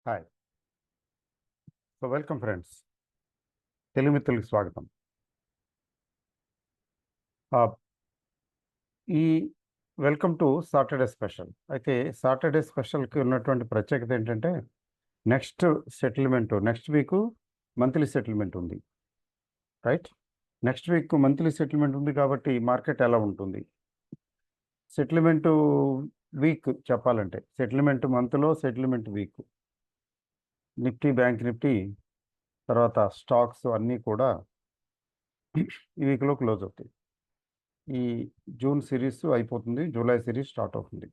Hi. So welcome friends. Telugu మిత్రులకు స్వాగతం. ఈ వెల్కమ్ టు సాటర్డే స్పెషల్. అయితే సాటర్డే స్పెషల్కి ఉన్నటువంటి ప్రత్యేకత ఏంటంటే నెక్స్ట్ వీక్ మంత్లీ సెటిల్మెంట్ ఉంది. Right. Next week monthly settlement ఉంది కాబట్టి మార్కెట్ ఎలా ఉంటుంది, సెటిల్మెంట్ వీక్ చెప్పాలంటే సెటిల్మెంట్ మంత్లో settlement week, Nifty bank Nifty తర్వాత స్టాక్స్ అన్నీ కూడా ఈ వీక్లో క్లోజ్ అవుతాయి. ఈ జూన్ సిరీస్ అయిపోతుంది, జూలై సిరీస్ స్టార్ట్ అవుతుంది.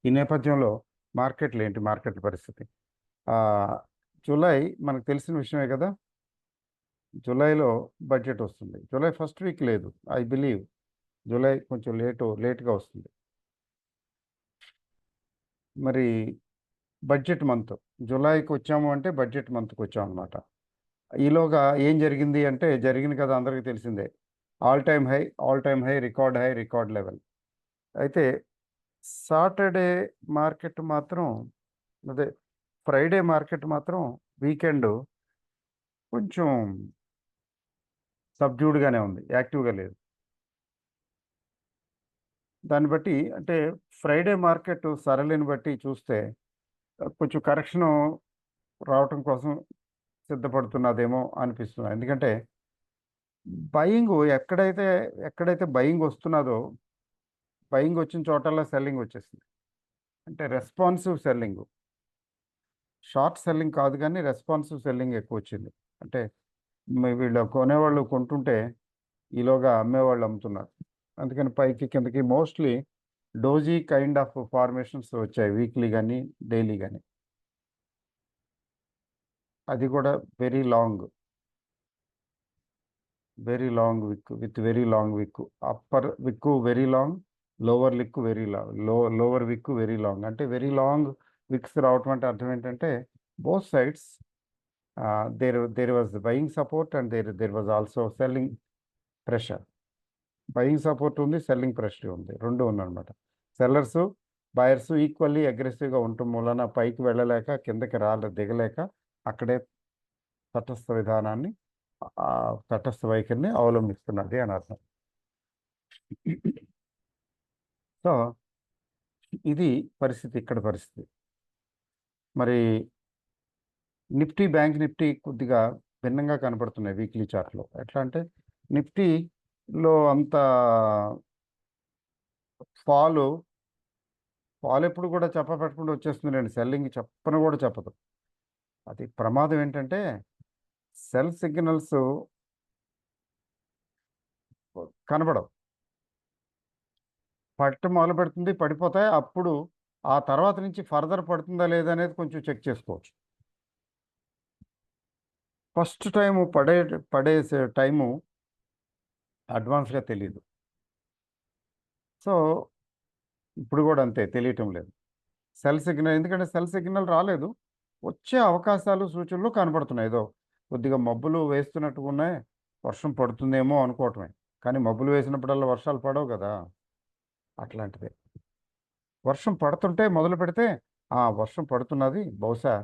ఈ నేపథ్యంలో మార్కెట్ పరిస్థితి జూలై మనకు తెలిసిన విషయమే కదా. జూలైలో బడ్జెట్ వస్తుంది. జూలై ఫస్ట్ వీక్ లేదు, ఐ బిలీవ్ జూలై కొంచెం లేట్గా వస్తుంది. మరి బడ్జెట్ మంత్ జూలైకి వచ్చాము అంటే బడ్జెట్ మంత్కి వచ్చాము అనమాట. ఈలోగా ఏం జరిగింది అంటే జరిగింది కదా, అందరికీ తెలిసిందే. All time high, record level. అయితే సాటర్డే మార్కెట్ మాత్రం, అదే ఫ్రైడే మార్కెట్ మాత్రం వీకెండ్ కొంచెం సబ్డ్యూడ్గానే ఉంది, యాక్టివ్గా లేదు. దాన్ని బట్టి అంటే ఫ్రైడే మార్కెట్ సరళిని బట్టి చూస్తే కొంచెం కరెక్షను రావటం కోసం సిద్ధపడుతున్నదేమో అనిపిస్తుంది. ఎందుకంటే ఎక్కడైతే బయింగ్ వస్తున్నదో, బయింగ్ వచ్చిన చోటల్లా సెల్లింగ్ వచ్చేసింది. అంటే రెస్పాన్సివ్ సెల్లింగ్, షార్ట్ సెల్లింగ్ కాదు కానీ రెస్పాన్సివ్ సెల్లింగ్ ఎక్కువ వచ్చింది. అంటే వీళ్ళు కొనేవాళ్ళు కొంటుంటే ఈలోగా అమ్మేవాళ్ళు అమ్ముతున్నారు. అందుకని పైకి కిందకి mostly doji kind of formations వచ్చాయి, వీక్లీ కానీ డైలీ కానీ. అది కూడా very long wick with very long wick. Upper wick very long, lower wick very long. అంటే వెరీ లాంగ్ విక్స్ రావటం అంటే అర్థం ఏంటంటే both sides there was buying support and there was also selling pressure. Buying support ఉంది, selling pressure ఉంది, రెండు ఉందన్నమాట. Sellers buyers equally అగ్రెసివ్గా ఉండటం మూలన పైకి వెళ్ళలేక కిందకి దిగలేక అక్కడే తటస్థ వైఖరిని అవలంబిస్తున్నది అని అర్థం. సో ఇది పరిస్థితి, ఇక్కడ పరిస్థితి. మరి నిఫ్టీ బ్యాంక్ నిఫ్టీ కొద్దిగా భిన్నంగా కనపడుతున్నాయి వీక్లీ చార్ట్లో. ఎట్లా అంటే నిఫ్టీలో అంత ఫాల్ ఎప్పుడు కూడా చెప్పకుండా వచ్చేస్తుంది. నేను సెల్లింగ్ చెప్పను కూడా చెప్పదు. అది ప్రమాదం ఏంటంటే సెల్ సిగ్నల్స్ కనబడవు. మొదలు పెడుతుంది, పడిపోతాయి. అప్పుడు ఆ తర్వాత నుంచి ఫర్దర్ పడుతుందా లేదా అనేది కొంచెం చెక్ చేసుకోవచ్చు. ఫస్ట్ టైము పడేసే టైము అడ్వాన్స్గా తెలియదు. సో ఇప్పుడు కూడా అంతే, తెలియటం లేదు సెల్ సిగ్నల్. ఎందుకంటే సెల్ సిగ్నల్ రాలేదు, వచ్చే అవకాశాలు సూచనలు కనబడుతున్నాయి. ఏదో కొద్దిగా మబ్బులు వేస్తున్నట్టుగా ఉన్నాయి, వర్షం పడుతుందేమో అనుకోవటమే. కానీ మబ్బులు వేసినప్పుడల్లా వర్షాలు పడవు కదా. అట్లాంటిదే వర్షం పడుతుంటే మొదలు పెడితే వర్షం పడుతున్నది, బహుశా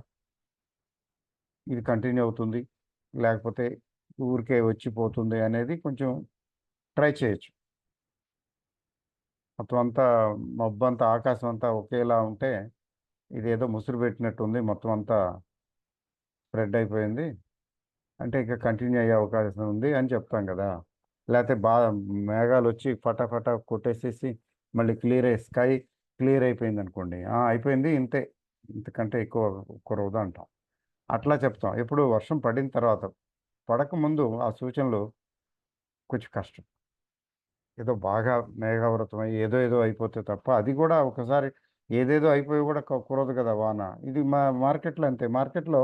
ఇది కంటిన్యూ అవుతుంది, లేకపోతే ఊరికే వచ్చిపోతుంది అనేది కొంచెం ట్రై చేయొచ్చు. మొత్తం అంతా మబ్బు అంతా, ఆకాశం అంతా ఒకేలా ఉంటే ఇదేదో ముసురు పెట్టినట్టు ఉంది, మొత్తం అంతా స్ప్రెడ్ అయిపోయింది అంటే ఇక కంటిన్యూ అయ్యే అవకాశం ఉంది అని చెప్తాం కదా. లేకపోతే మేఘాలు వచ్చి ఫటాఫటా కొట్టేసేసి మళ్ళీ స్కై క్లియర్ అయిపోయింది అనుకోండి, అయిపోయింది ఇంతే, ఇంతకంటే ఎక్కువ కురవదు అంటాం. అట్లా చెప్తాం. ఎప్పుడు వర్షం పడిన తర్వాత, పడకముందు ఆ సూచనలు కొంచెం కష్టం. ఏదో బాగా మేఘావృతమై ఏదో అయిపోతే తప్ప, అది కూడా ఒకసారి ఏదేదో అయిపోయి కూడా కురవదు కదా వాన. ఇది మార్కెట్లో అంతే. మార్కెట్లో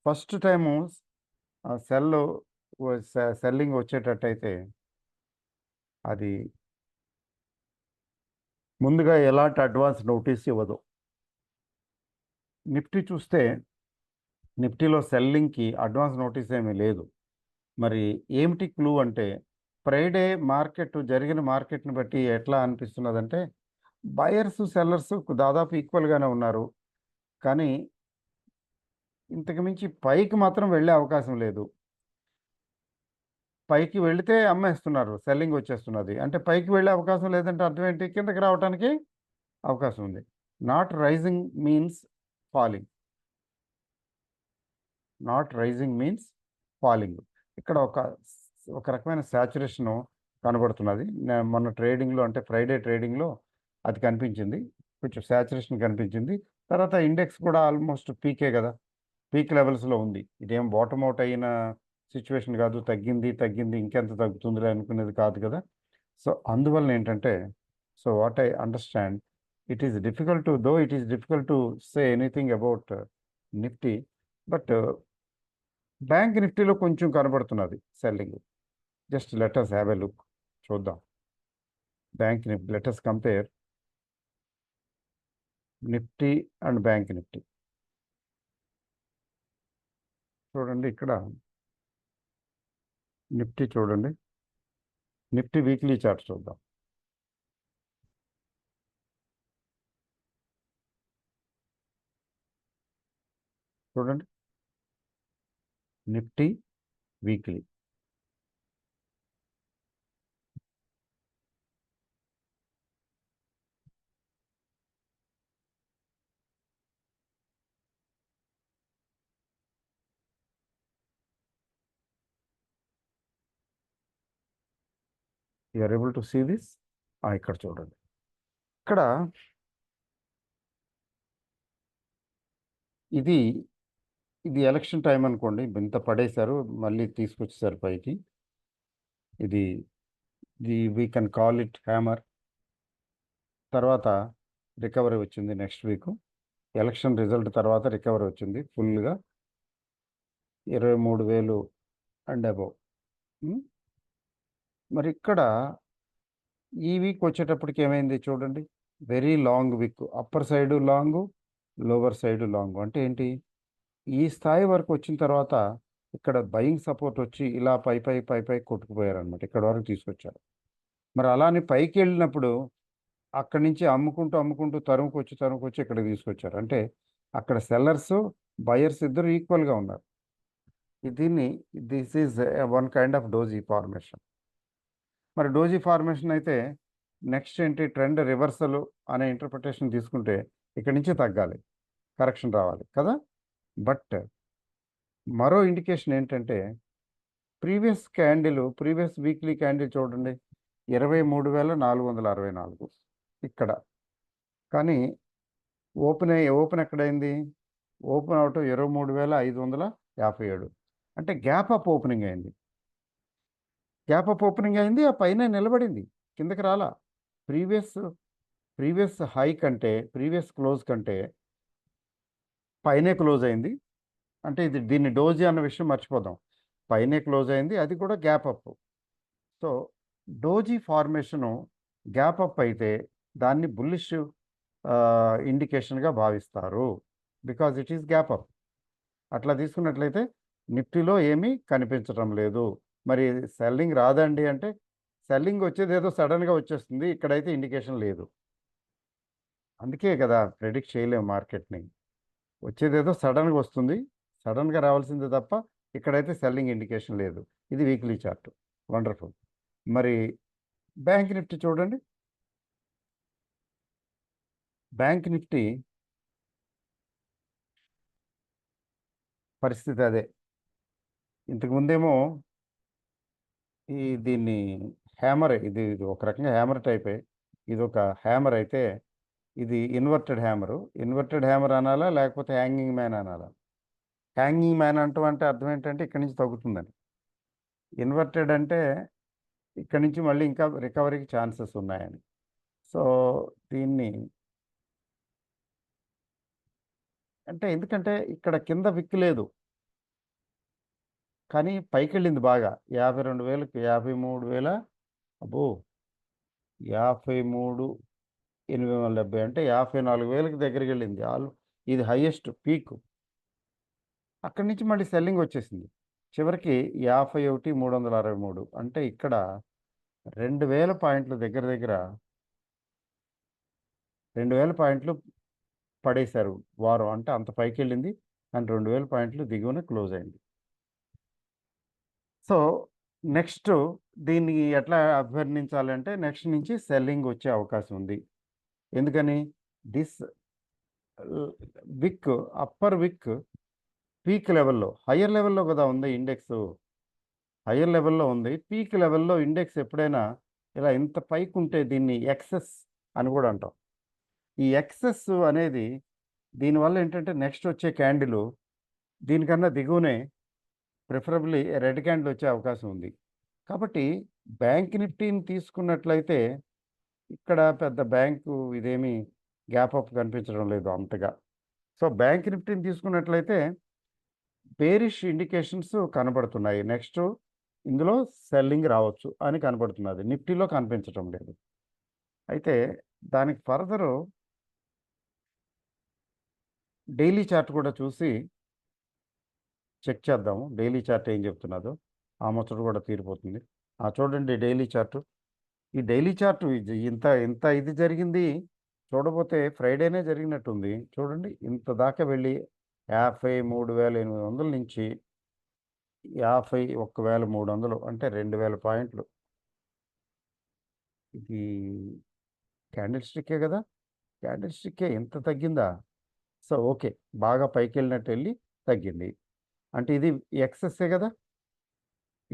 ఫస్ట్ టైము సెల్లింగ్ వచ్చేటట్టయితే అది ముందుగా ఎలాంటి అడ్వాన్స్ నోటీస్ ఇవ్వదు. నిఫ్టీ చూస్తే నిఫ్టీలో సెల్లింగ్కి అడ్వాన్స్ నోటీస్ ఏమీ లేదు. మరి ఏమిటి క్లూ అంటే, ఫ్రైడే జరిగిన మార్కెట్ని బట్టి ఎట్లా అనిపిస్తున్నదంటే బయర్స్ సెల్లర్స్ దాదాపు ఈక్వల్గానే ఉన్నారు. కానీ ఇంతకు మించి పైకి మాత్రం వెళ్ళే అవకాశం లేదు. పైకి వెళితే అమ్మేస్తున్నారు, సెల్లింగ్ వచ్చేస్తున్నది. అంటే పైకి వెళ్ళే అవకాశం లేదంటే అర్థం ఏంటి? కిందకి రావడానికి అవకాశం ఉంది. Not rising means falling. Not rising means falling. ఇక్కడ ఒక రకమైన సాచురేషన్ కనబడుతున్నది. మొన్న ట్రేడింగ్లో అంటే ఫ్రైడే ట్రేడింగ్లో అది కనిపించింది. కొంచెం సాచురేషన్ కనిపించింది. తర్వాత ఇండెక్స్ కూడా ఆల్మోస్ట్ పీకే కదా, పీక్ లెవెల్స్లో ఉంది. ఇదేం బాటమ్ అవుట్ అయిన సిచ్యువేషన్ కాదు, తగ్గింది ఇంకెంత తగ్గుతుందిలే అనుకునేది కాదు కదా. సో అందువల్ల ఏంటంటే, so what I understand, it is difficult to say anything about Nifty. But bank నిఫ్టీలో కొంచెం కనబడుతున్నది selling. Just let us have a look, చూద్దాం. Bank Nifty, let us compare Nifty and bank Nifty. చూడండి ఇక్కడ Nifty చూడండి, Nifty weekly chart చూద్దాం. చూడండి Nifty weekly. You are able to see this. ఇక్కడ చూడండి, ఇక్కడ ఇది ఇది ఎలక్షన్ టైం అనుకోండి, ఇంత పడేశారు, మళ్ళీ తీసుకొచ్చేసారు పైకి. ఇది we can call it hammer. తర్వాత రికవరీ వచ్చింది నెక్స్ట్ వీక్. ఎలక్షన్ రిజల్ట్ తర్వాత రికవరీ వచ్చింది ఫుల్గా 23,000 అండ్ అబౌవ్. మరి ఇక్కడ ఈ వీక్ వచ్చేటప్పటికి ఏమైంది చూడండి, very long week. Upper side long, lower side long. అంటే ఏంటి? ఈ స్థాయి వరకు వచ్చిన తర్వాత ఇక్కడ బయింగ్ సపోర్ట్ వచ్చి ఇలా పై కొట్టుకుపోయారనమాట. ఇక్కడ వరకు తీసుకొచ్చారు. మరి అలానే పైకి వెళ్ళినప్పుడు అక్కడి నుంచి అమ్ముకుంటూ తరుముకొచ్చి ఇక్కడికి తీసుకొచ్చారు. అంటే అక్కడ సెల్లర్స్ బయర్స్ ఇద్దరు ఈక్వల్గా ఉన్నారు. This is one kind of doji formation. మరి డోజీ ఫార్మేషన్ అయితే నెక్స్ట్ ఏంటి? ట్రెండ్ రివర్సల్ అనే ఇంటర్ప్రిటేషన్ తీసుకుంటే ఇక్కడి నుంచి తగ్గాలి, కరెక్షన్ రావాలి కదా. బట్ మరో ఇండికేషన్ ఏంటంటే, ప్రీవియస్ వీక్లీ క్యాండిల్ చూడండి, 23,464 ఇక్కడ. కానీ ఓపెన్ ఎక్కడైంది? ఓపెన్ అవటం 23,557. అంటే గ్యాప్ అప్ ఓపెనింగ్ అయింది. ఆ పైన నిలబడింది, కిందకి రాలా. ప్రీవియస్ హై కంటే, ప్రీవియస్ క్లోజ్ కంటే పైనే క్లోజ్ అయింది. అంటే దీన్ని డోజీ అన్న విషయం మర్చిపోదాం. పైనే క్లోజ్ అయింది, అది కూడా gap up. So doji formation gap up అయితే దాన్ని బుల్లిష్ ఇండికేషన్గా భావిస్తారు, because it is gap up. అట్లా తీసుకున్నట్లయితే నిఫ్టీలో ఏమీ కనిపించడం లేదు. మరి సెల్లింగ్ రాదండి అంటే, సెల్లింగ్ వచ్చేది ఏదో సడన్గా వచ్చేస్తుంది, ఇక్కడైతే ఇండికేషన్ లేదు. అందుకే కదా ప్రెడిక్ట్ చేయలేము మార్కెట్ని. వచ్చేదేదో సడన్గా వస్తుంది, సడన్గా రావాల్సిందే తప్ప ఇక్కడైతే సెల్లింగ్ ఇండికేషన్ లేదు. ఇది వీక్లీ చార్ట్. వండర్ఫుల్. మరి బ్యాంక్ నిఫ్టీ చూడండి. బ్యాంక్ నిఫ్టీ పరిస్థితి అదే. ఇంతకుముందేమో దీన్ని హ్యామర్, ఇది ఒక రకంగా హ్యామర్ టైపే. ఇది ఒక హ్యామర్ అయితే ఇది ఇన్వర్టెడ్ హ్యామర్ అనాలా, లేకపోతే హ్యాంగింగ్ మ్యాన్ అనాలా? హ్యాంగింగ్ మ్యాన్ అంటే అర్థం ఏంటంటే ఇక్కడి నుంచి తగ్గుతుందని. ఇన్వర్టెడ్ అంటే ఇక్కడి నుంచి మళ్ళీ ఇంకా రికవరీకి ఛాన్సెస్ ఉన్నాయని. సో దీన్ని అంటే, ఎందుకంటే ఇక్కడ కింద విక్కు లేదు, కానీ పైకి వెళ్ళింది బాగా. 52,000కి 53,000, అబ్బో 53,870 అంటే 54,000కి దగ్గరికి వెళ్ళింది. ఇది హైయెస్ట్ పీక్. అక్కడి నుంచి మళ్ళీ సెల్లింగ్ వచ్చేసింది. చివరికి 51,363. అంటే ఇక్కడ 2,000 పాయింట్లు దగ్గర 2,000 పాయింట్లు పడేశారు వారం. అంటే అంత పైకి వెళ్ళింది. అండ్ 2000 పాయింట్లు దిగువన క్లోజ్ అయింది. సో నెక్స్ట్ దీన్ని ఎట్లా అభివర్ణించాలంటే నెక్స్ట్ నుంచి సెల్లింగ్ వచ్చే అవకాశం ఉంది. ఎందుకని దిస్ విక్ అప్పర్ విక్ పీక్ లెవెల్లో హయ్యర్ లెవెల్లో కదా ఉంది ఇండెక్స్, హయ్యర్ లెవెల్లో ఉంది. పీక్ లెవెల్లో ఇండెక్స్ ఎప్పుడైనా ఇలా ఇంత పైకి ఉంటే దీన్ని ఎక్సెస్ అని కూడా అంటాం. ఈ ఎక్సెస్ అనేది దీనివల్ల ఏంటంటే నెక్స్ట్ వచ్చే క్యాండిల్ దీనికన్నా దిగువనే ప్రిఫరబుల్లీ రెడ్ క్యాండిల్ వచ్చే అవకాశం ఉంది. కాబట్టి బ్యాంక్ నిఫ్టీని తీసుకున్నట్లయితే ఇక్కడ పెద్ద బ్యాంకు ఇదేమీ గ్యాప్ అప్ కనిపించడం లేదు అంతగా. సో బ్యాంక్ నిఫ్టీని తీసుకున్నట్లయితే బేరిష్ ఇండికేషన్స్ కనబడుతున్నాయి. నెక్స్ట్ ఇందులో సెల్లింగ్ రావచ్చు అని కనబడుతున్నది, నిఫ్టీలో కనిపించడం లేదు. అయితే దానికి ఫర్దరు డైలీ చార్ట్ కూడా చూసి చెక్ చేద్దాము. డైలీ చార్ట్ ఏం చెప్తున్నదో ఆ ముచ్చట కూడా తీరిపోతుంది. చూడండి డైలీ చార్టు. ఈ డైలీ చార్టు ఇంత ఇంత ఇది జరిగింది చూడబోతే ఫ్రైడేనే జరిగినట్టుంది. చూడండి ఇంత దాకా వెళ్ళి 53,800 నుంచి 51,300 అంటే 2,000 పాయింట్లు. ఇది క్యాండిల్ స్టిక్కే కదా, క్యాండిల్ స్టిక్కే ఇంత తగ్గిందా? సో ఓకే, బాగా పైకి వెళ్ళినట్టు వెళ్ళి తగ్గింది అంటే ఇది ఎక్సెస్సే కదా,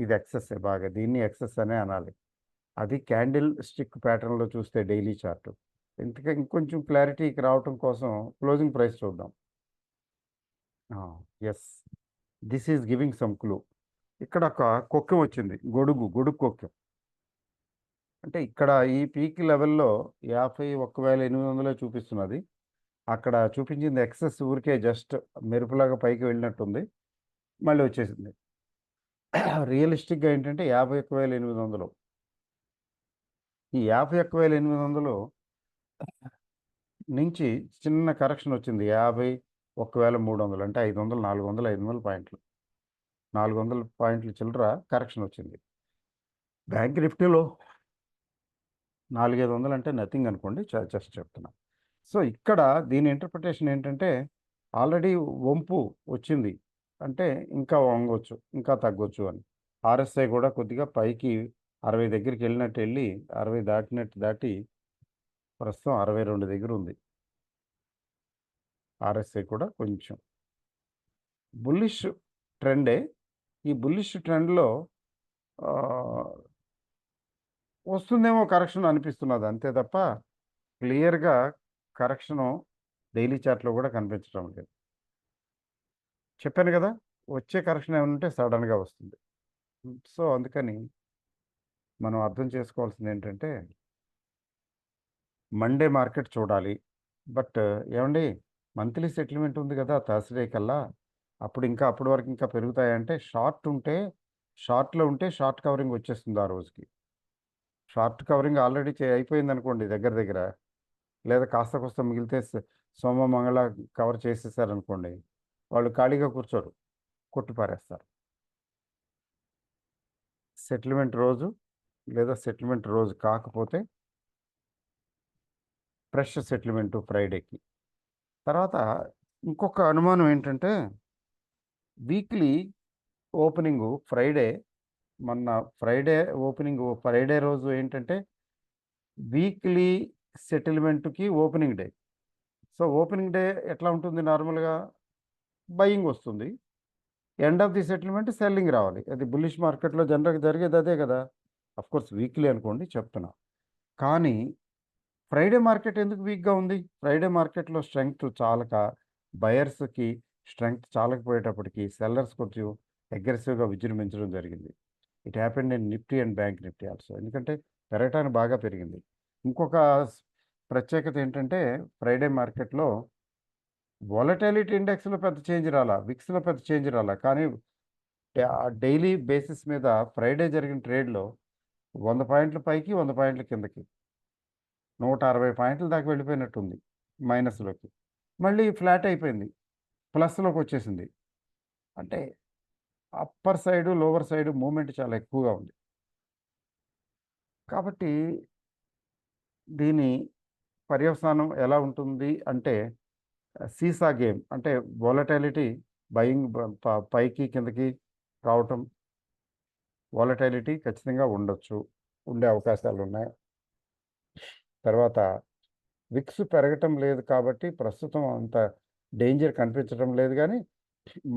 ఇది ఎక్సెస్సే, బాగా దీన్ని ఎక్సెస్ అనే అనాలి. అది క్యాండిల్ స్టిక్ ప్యాటర్న్లో చూస్తే డైలీ చార్టు. ఇంకొంచెం క్లారిటీకి రావటం కోసం క్లోజింగ్ ప్రైస్ చూద్దాం. Yes, this is giving some clue. ఇక్కడ ఒక కొక్కెం వచ్చింది, గొడుగు కొక్కెం. అంటే ఇక్కడ ఈ పీక్ లెవెల్లో 51,800 చూపిస్తున్నది. అక్కడ చూపించింది ఎక్సెస్, ఊరికే జస్ట్ మెరుపులాగా పైకి వెళ్ళినట్టుంది, మళ్ళీ వచ్చేసింది. రియలిస్టిక్గా ఏంటంటే 51,800. ఈ 51,800 నుంచి చిన్న కరెక్షన్ వచ్చింది 51,300 అంటే 500, 400, 500 పాయింట్లు, 400 పాయింట్లు చిల్లర కరెక్షన్ వచ్చింది. బ్యాంక్ నిఫ్టీలో 4,500 అంటే నథింగ్ అనుకోండి, జస్ట్ చెప్తున్నా. సో ఇక్కడ దీని ఇంటర్ప్రిటేషన్ ఏంటంటే ఆల్రెడీ వంపు వచ్చింది అంటే ఇంకా వంగవచ్చు, ఇంకా తగ్గొచ్చు అని. ఆర్ఎస్ఐ కూడా కొద్దిగా పైకి 60 దగ్గరికి వెళ్ళినట్టు వెళ్ళి 60 దాటినట్టు దాటి ప్రస్తుతం 62 దగ్గర ఉంది. ఆర్ఎస్ఐ కూడా కొంచెం బుల్లిష్ ట్రెండే. ఈ బుల్లిష్ ట్రెండ్లో వస్తుందేమో కరెక్షన్ అనిపిస్తున్నది, అంతే తప్ప క్లియర్గా కరెక్షను డైలీ చార్ట్లో కూడా కనిపించడం లేదు. చెప్పాను కదా, వచ్చే కరెక్షన్ ఏమైనా ఉంటే సడన్గా వస్తుంది. సో అందుకని మనం అర్థం చేసుకోవాల్సింది ఏంటంటే మండే మార్కెట్ చూడాలి. బట్ ఏమండి, మంత్లీ సెటిల్మెంట్ ఉంది కదా థర్స్డే కల్లా, అప్పటి వరకు ఇంకా పెరుగుతాయంటే షార్ట్ ఉంటే, షార్ట్లో ఉంటే షార్ట్ కవరింగ్ వచ్చేస్తుంది ఆ రోజుకి. షార్ట్ కవరింగ్ ఆల్రెడీ అయిపోయింది అనుకోండి దగ్గర, లేదా కాస్త కోస్త మిగిలితే సోమ మంగళ కవర్ చేసేసారనుకోండి, వాళ్ళు ఖాళీగా కూర్చోరు, కొట్టిపారేస్తారు. సెటిల్మెంట్ రోజు లేదా సెటిల్మెంట్ రోజు కాకపోతే ఫ్రెష్ సెటిల్మెంటు ఫ్రైడేకి. తర్వాత ఇంకొక అనుమానం ఏంటంటే వీక్లీ ఓపెనింగు ఫ్రైడే, మొన్న ఫ్రైడే రోజు ఏంటంటే వీక్లీ సెటిల్మెంట్కి opening day. So opening day ఎట్లా ఉంటుంది, నార్మల్గా బయింగ్ వస్తుంది, end of the settlement selling రావాలి. అది బుల్లిష్ మార్కెట్లో జనరల్గా జరిగేది అదే కదా. అఫ్కోర్స్ వీక్లీ అనుకోండి చెప్తున్నా. కానీ ఫ్రైడే మార్కెట్ ఎందుకు వీక్గా ఉంది? ఫ్రైడే మార్కెట్లో స్ట్రెంగ్త్ చాలక, బయర్స్కి స్ట్రెంగ్త్ చాలకపోయేటప్పటికి సెల్లర్స్ కొంచెం అగ్రెసివ్గా విజృంభించడం జరిగింది. It happened in Nifty and bank Nifty also. ఎందుకంటే పెరగటానికి బాగా పెరిగింది. ఇంకొక ప్రత్యేకత ఏంటంటే ఫ్రైడే మార్కెట్లో వాలటాలిటీ ఇండెక్స్లో పెద్ద చేంజ్ రాలా, విక్స్లో పెద్ద చేంజ్ రాలా, కానీ డైలీ బేసిస్ మీద ఫ్రైడే జరిగిన ట్రేడ్లో 100 పాయింట్ల పైకి 100 పాయింట్ల కిందకి 160 పాయింట్ల దాకా వెళ్ళిపోయినట్టుంది మైనస్లోకి, మళ్ళీ ఫ్లాట్ అయిపోయింది, ప్లస్లోకి వచ్చేసింది. అంటే upper side lower side movement చాలా ఎక్కువగా ఉంది. కాబట్టి దీని పర్యవసానం ఎలా ఉంటుంది అంటే సీసా గేమ్, అంటే వాలటాలిటీ బయింగ్ పైకి కిందకి రావటం, వాలటైలిటీ ఖచ్చితంగా ఉండొచ్చు, ఉండే అవకాశాలు ఉన్నాయి. తర్వాత విక్స్ పెరగటం లేదు కాబట్టి ప్రస్తుతం అంత డేంజర్ కనిపించడం లేదు, కానీ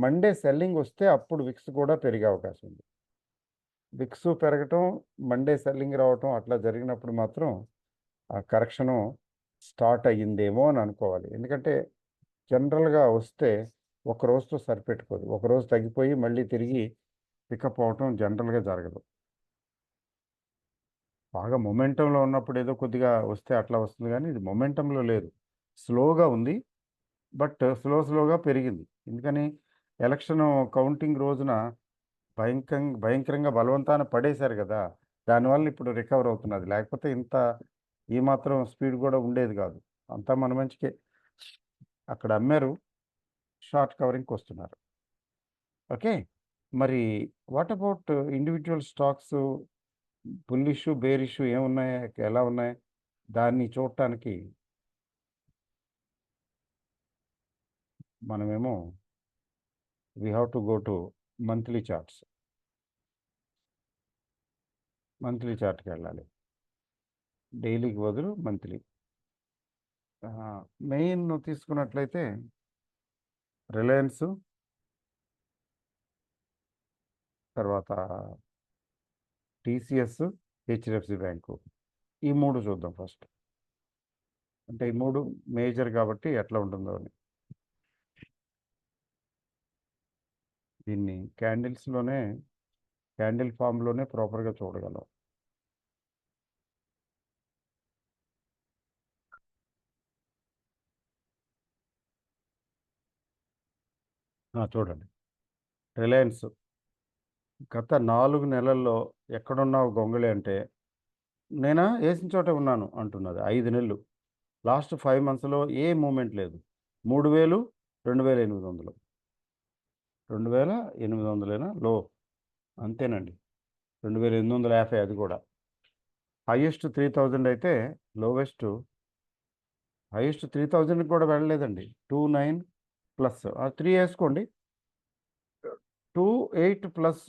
మండే సెల్లింగ్ వస్తే అప్పుడు విక్స్ కూడా పెరిగే అవకాశం ఉంది. విక్స్ పెరగటం, మండే సెల్లింగ్ రావటం అట్లా జరిగినప్పుడు మాత్రం ఆ కరెక్షను స్టార్ట్ అయ్యిందేమో అని అనుకోవాలి. ఎందుకంటే జనరల్గా వస్తే ఒక రోజుతో సరిపెట్టుకోదు, ఒక రోజు తగ్గిపోయి మళ్ళీ తిరిగి పికప్ అవటం జనరల్గా జరగదు. బాగా మొమెంటంలో ఉన్నప్పుడు ఏదో కొద్దిగా వస్తే అట్లా వస్తుంది, కానీ ఇది మొమెంటంలో లేదు, స్లోగా ఉంది. బట్ స్లోగా పెరిగింది. ఎందుకని ఎలక్షన్ కౌంటింగ్ రోజున భయంకరంగా బలవంతాన పడేశారు కదా, దానివల్ల ఇప్పుడు రికవర్ అవుతున్నది. లేకపోతే ఇంత ఈ మాత్రం స్పీడ్ కూడా ఉండేది కాదు. అంతా మన మంచికే. అక్కడ అమ్మారు, షార్ట్ కవరింగ్కి వస్తున్నారు. ఓకే. మరి what about individual stocks, bullish bearish ఏమున్నాయి, ఎలా ఉన్నాయి దాన్ని చూడటానికి మనమేమో we have to go to monthly charts. Monthly చార్ట్కి వెళ్ళాలి, డైలీకి బదులు మంత్లీ. మెయిన్ తీసుకున్నట్లయితే రిలయన్స్, తర్వాత టీసీఎస్, హెచ్డిఎఫ్సి బ్యాంకు, ఈ మూడు చూద్దాం ఫస్ట్. అంటే ఈ మూడు మేజర్ కాబట్టి ఎట్లా ఉంటుందో అని. దీన్ని క్యాండిల్ ఫామ్లోనే ప్రాపర్గా చూడగలం. చూడండి, రిలయన్స్ గత 4 నెలల్లో ఎక్కడున్నావు గొంగళి అంటే, నేనా వేసిన చోటే ఉన్నాను అంటున్నది. 5 నెలలు, లాస్ట్ 5 మంత్స్లో ఏ మూమెంట్ లేదు. 3000, 2800, 2800 లో, అంతేనండి. 2850 అది కూడా. హైయెస్ట్ 3000 అయితే, హైయెస్ట్ 3000 కూడా వెళ్ళలేదండి. 29 ప్లస్ 3 వేసుకోండి, 28 ప్లస్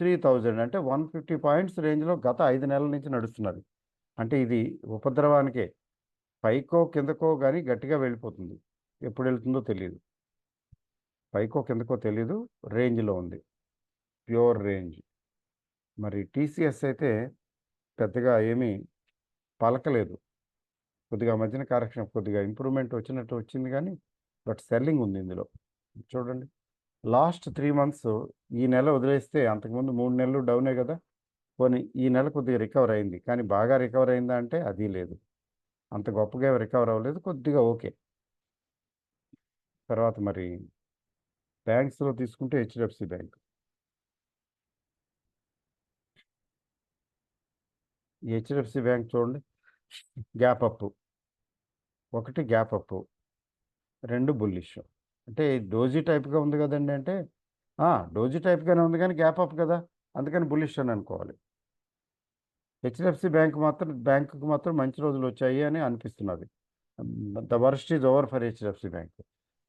3000 అంటే 150 పాయింట్స్ రేంజ్లో గత 5 నెలల నుంచి నడుస్తున్నది. అంటే ఇది ఉపద్రవానికే, పైకో కిందకో కానీ గట్టిగా వెళ్ళిపోతుంది. ఎప్పుడు వెళ్తుందో తెలియదు, పైకో కిందకో తెలీదు, రేంజ్లో ఉంది, ప్యూర్ రేంజ్. మరి టీసీఎస్ అయితే పెద్దగా ఏమీ పలకలేదు, కొద్దిగా మధ్యన కరెక్షన్, కొద్దిగా ఇంప్రూవ్మెంట్ వచ్చినట్టు వచ్చింది, కానీ బట్ సెల్లింగ్ ఉంది ఇందులో. చూడండి, లాస్ట్ 3 మంత్స్, ఈ నెల వదిలేస్తే అంతకుముందు 3 నెలలు డౌనే కదా. పోనీ ఈ నెల కొద్దిగా రికవర్ అయింది, కానీ బాగా రికవర్ అయిందా అంటే అది లేదు, అంత గొప్పగా రికవర్ అవ్వలేదు, కొద్దిగా ఓకే. తర్వాత మరి బ్యాంక్స్లో తీసుకుంటే హెచ్డిఎఫ్సి బ్యాంక్. ఈ హెచ్డిఎఫ్సి బ్యాంక్ చూడండి, గ్యాప్ అప్, ఒకటి గ్యాప్ అప్, 2 బుల్లిష్. అంటే డోజీ టైప్గా ఉంది కదండి. అంటే డోజీ టైప్గానే ఉంది, కానీ గ్యాప్ అప్ కదా, అందుకని బుల్లిష్ అని అనుకోవాలి. హెచ్డిఎఫ్సి బ్యాంకుకు మాత్రం మంచి రోజులు వచ్చాయి అని అనిపిస్తున్నది. The worst is over for HDFC bank.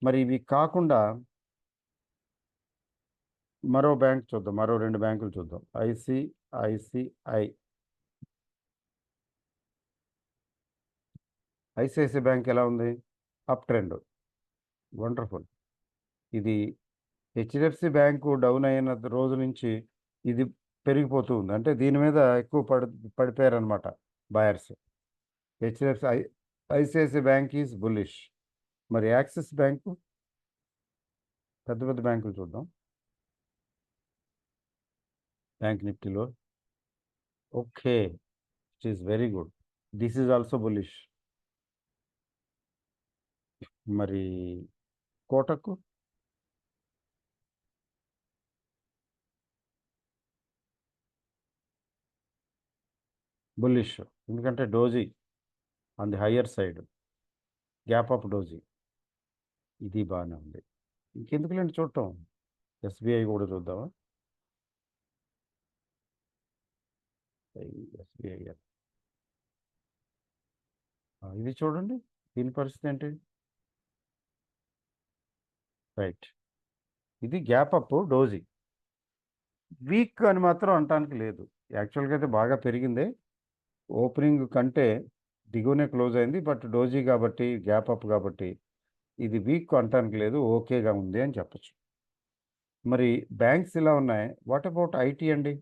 మరి ఇవి కాకుండా మరో బ్యాంక్ చూద్దాం, మరో 2 బ్యాంకులు చూద్దాం. ఐసిఐసిఐ బ్యాంక్ ఎలా ఉంది? Up trend, wonderful. ఇది హెచ్డిఎఫ్సి బ్యాంకు డౌన్ అయిన రోజు నుంచి ఇది పెరిగిపోతూ ఉంది. అంటే దీని మీద ఎక్కువ పడిపోయారనమాట buyers. HDFC ICICI bank is bullish. మరి యాక్సిస్ బ్యాంకు, పెద్ద పెద్ద బ్యాంకులు చూద్దాం. బ్యాంక్ నిఫ్టీలో okay, it is very good, this is also bullish. మరి కోటక్, బుల్లిష్, ఎందుకంటే doji on the higher side, gap of doji, ఇది బాగానే ఉంది. ఇంకెందుకులేండి చూడటం, ఎస్బీఐ కూడా చూద్దామా? ఎస్బీఐ ఇది చూడండి, దీని పరిస్థితి ఏంటి? రైట్, ఇది గ్యాప్ అప్ డోజీ. వీక్ అని మాత్రం అనటానికి లేదు. యాక్చువల్గా అయితే బాగా పెరిగిందే, ఓపెనింగ్ కంటే దిగువనే క్లోజ్ అయింది. బట్ డోజీ కాబట్టి గ్యాప్ అప్ కాబట్టి ఇది వీక్ అనటానికి లేదు, ఓకేగా ఉంది అని చెప్పచ్చు. మరి బ్యాంక్స్ ఇలా ఉన్నాయి. వాట్ అబౌట్ ఐటీ అండి?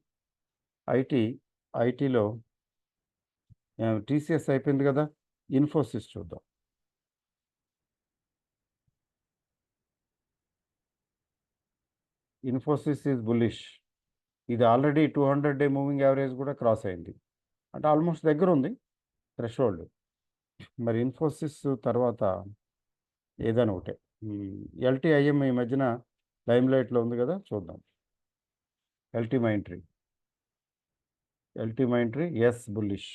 ఐటీలో టీసీఎస్ అయిపోయింది కదా, ఇన్ఫోసిస్ చూద్దాం. Infosys is bullish. ఇది ఆల్రెడీ 200-డే మూవింగ్ యావరేజ్ కూడా క్రాస్ అయింది, అంటే ఆల్మోస్ట్ దగ్గర ఉంది థ్రెషోల్డ్. మరి ఇన్ఫోసిస్ తర్వాత ఏదైనా ఒకటే. ఎల్టీఐఎం ఈ మధ్యన లైమ్ లైట్లో ఉంది కదా, చూద్దాం. LT Mindtree is bullish.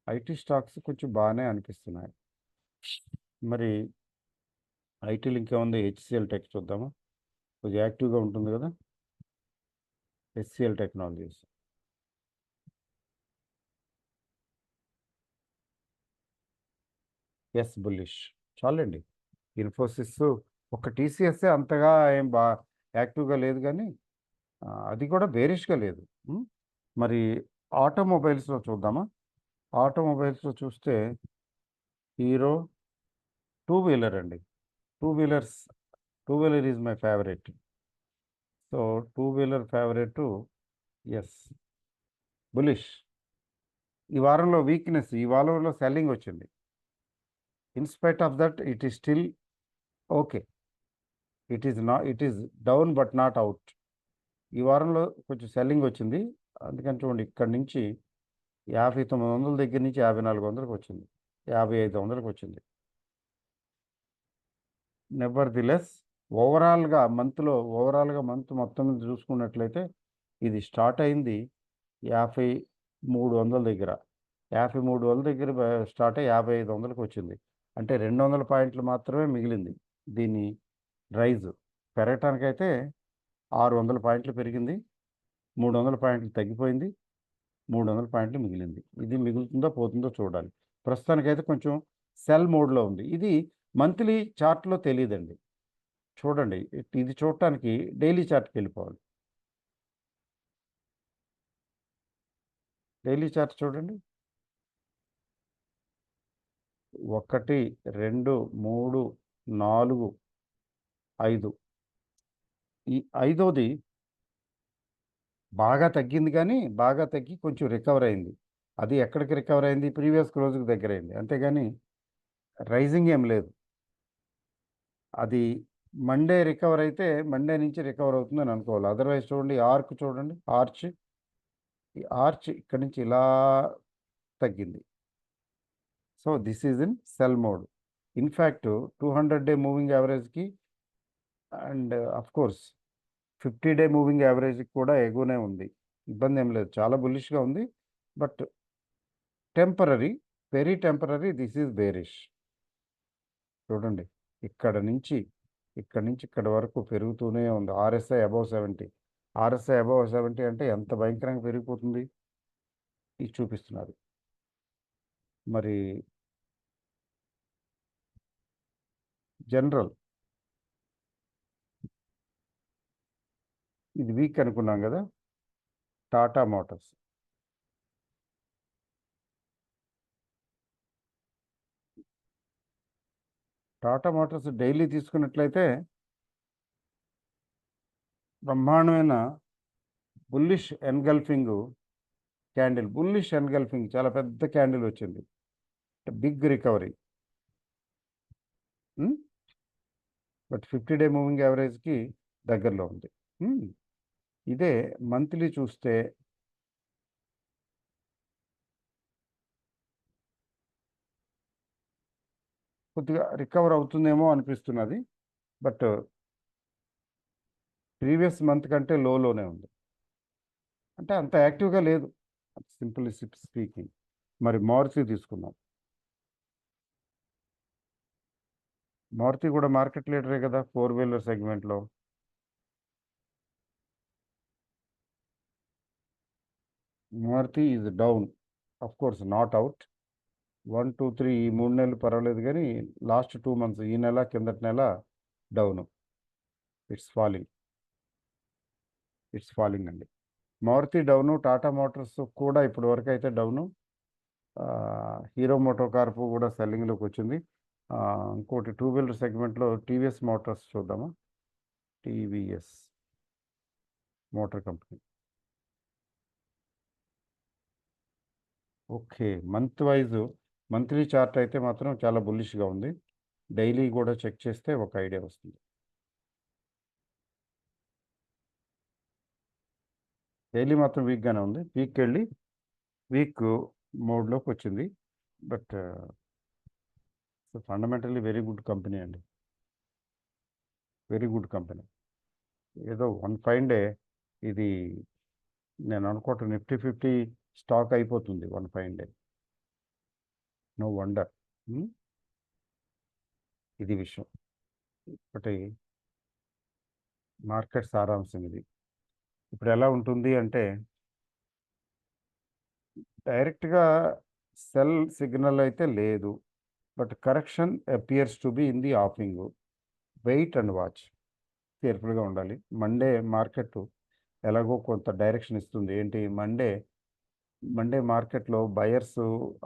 IT stocks కొంచెం బాగానే అనిపిస్తున్నాయి. మరి ఐటీలు ఇంకేముంది, హెచ్సిఎల్ టెక్ చూద్దామా, కొంచెం యాక్టివ్గా ఉంటుంది కదా. HCL Technologies is bullish. చాలండి. ఇన్ఫోసిస్ ఒక టీసీఎస్ఏ అంతగా ఏం యాక్టివ్గా లేదు, కానీ అది కూడా బేరిష్గా లేదు. మరి ఆటోమొబైల్స్లో చూద్దామా. ఆటోమొబైల్స్లో చూస్తే హీరో టూ వీలర్ అండి. Two wheeler is my favourite. So two wheeler favourite is bullish. ఈ వారంలో వీక్నెస్, ఈ వారంలో సెల్లింగ్ వచ్చింది. In spite of that it is still okay. It is down but not out. ఈ వారంలో కొంచెం సెల్లింగ్ వచ్చింది. అందుకని చూడండి, ఇక్కడి నుంచి 5900 దగ్గర నుంచి 5400కి వచ్చింది, 5500కి వచ్చింది. నెవర్ ది లెస్ ఓవరాల్గా మంత్ మొత్తం మీద చూసుకున్నట్లయితే ఇది స్టార్ట్ అయింది 5300 దగ్గర. 5300 దగ్గర స్టార్ట్ అయ్యి 5500కి వచ్చింది. అంటే 200 పాయింట్లు మాత్రమే మిగిలింది. దీని రైజ్ పెరగటానికైతే 600 పాయింట్లు పెరిగింది, 300 పాయింట్లు తగ్గిపోయింది, 300 పాయింట్లు మిగిలింది. ఇది మిగులుతుందో పోతుందో చూడాలి. ప్రస్తుతానికైతే కొంచెం సెల్ మోడ్లో ఉంది. ఇది మంత్లీ చార్ట్లో తెలియదండి. చూడండి, ఇది చూడటానికి డైలీ చార్ట్కి వెళ్ళిపోవాలి. డైలీ చార్ట్ చూడండి. 1 2 3 4 5. ఈ ఐదోది బాగా తగ్గింది, కానీ బాగా తగ్గి కొంచెం రికవర్ అయింది. అది ఎక్కడికి రికవర్ అయింది? ప్రీవియస్ క్లోజ్కి దగ్గర అయింది, అంతేగాని రైజింగ్ ఏం లేదు. అది మండే రికవర్ అయితే మండే నుంచి రికవర్ అవుతుందని అనుకోవాలి. అదర్వైజ్ చూడండి, చూడండి, ఈ ఆర్చ్ ఇక్కడి నుంచి ఇలా తగ్గింది. So this is in sell mode. In fact 200-డే మూవింగ్ యావరేజ్కి అండ్ అఫ్ కోర్స్ 50-డే మూవింగ్ యావరేజ్కి కూడా ఎగువనే ఉంది. ఇబ్బంది ఏం లేదు, చాలా బుల్లిష్గా ఉంది. But temporary, very temporary. This is bearish. చూడండి, ఇక్కడ నుంచి ఇక్కడ వరకు పెరుగుతూనే ఉంది. RSI above 70. ఆర్ఎస్ఐ అబౌవ్ 70 అంటే ఎంత భయంకరంగా పెరిగిపోతుంది ఇది చూపిస్తున్నారు. మరి జనరల్ ఇది వీక్ అనుకున్నాం కదా. టాటా మోటార్స్ డైలీ తీసుకున్నట్లయితే బ్రహ్మాండమైన బుల్లిష్ ఎన్గల్ఫింగ్ చాలా పెద్ద క్యాండిల్ వచ్చింది, బిగ్ రికవరీ. బట్ 50-డే మూవింగ్ యావరేజ్కి దగ్గరలో ఉంది. ఇదే మంత్లీ చూస్తే కొద్దిగా రికవర్ అవుతుందేమో అనిపిస్తున్నది. బట్ ప్రీవియస్ మంత్ కంటే లోనే ఉంది, అంటే అంత యాక్టివ్గా లేదు, సింపుల్ స్పీకింగ్. మరి మారుతి తీసుకుందాం. మారుతి కూడా మార్కెట్ లీడరే కదా 4-వీలర్ సెగ్మెంట్లో. Maruti is down, of course not out. 1 2 3 ఈ 3 నెలలు పర్వాలేదు, కానీ లాస్ట్ 2 months, ఈ నెల కిందటి నెల డౌను. It's falling. అండి. మారుతి డౌను, టాటా మోటార్స్ కూడా ఇప్పటి వరకు అయితే డౌను. హీరో మోటో కార్ప్ కూడా సెల్లింగ్లోకి వచ్చింది. ఇంకోటి టూ వీలర్ సెగ్మెంట్లో టీవీఎస్ మోటార్స్ చూద్దామా. TVS motor company. Okay, monthly chart అయితే మాత్రం చాలా బుల్లిష్గా ఉంది. డైలీ కూడా చెక్ చేస్తే ఒక ఐడియా వస్తుంది. డైలీ మాత్రం వీక్గానే ఉంది. వీక్ మోడ్లోకి వచ్చింది. But fundamentally very good company అండి. Very good company. ఏదో వన్ ఫైన్ డే ఇది నేను అనుకోవటం నిఫ్టీ 50 స్టాక్ అయిపోతుంది one fine day. No wonder. ఇది విషయం. ఒకటి మార్కెట్ సారాంశం ఇది. ఇప్పుడు ఎలా ఉంటుంది అంటే డైరెక్ట్గా సెల్ సిగ్నల్ అయితే లేదు. But correction appears to be in the offing. Wait and watch. కేర్ఫుల్గా ఉండాలి. మండే మార్కెట్ ఎలాగో కొంత డైరెక్షన్ ఇస్తుంది. ఏంటి మండే మార్కెట్లో బయర్స్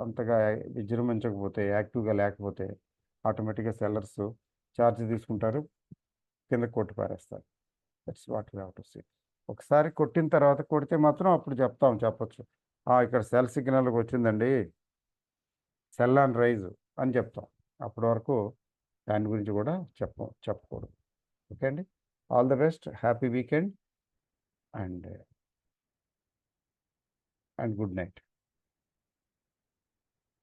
అంతగా విజృంభించకపోతే, యాక్టివ్గా లేకపోతే ఆటోమేటిక్గా సెల్లర్స్ ఛార్జ్ తీసుకుంటారు, కింద కొట్టి పారేస్తారు. That's what you have to see. ఒకసారి కొట్టిన తర్వాత కొడితే మాత్రం అప్పుడు చెప్పొచ్చు ఇక్కడ సెల్ సిగ్నల్కి వచ్చిందండి, సెల్ ఆన్ రైజ్ అని చెప్తాం. అప్పటి వరకు దాని గురించి కూడా చెప్పకూడదు. ఓకే అండి. All the best. Happy weekend and good night.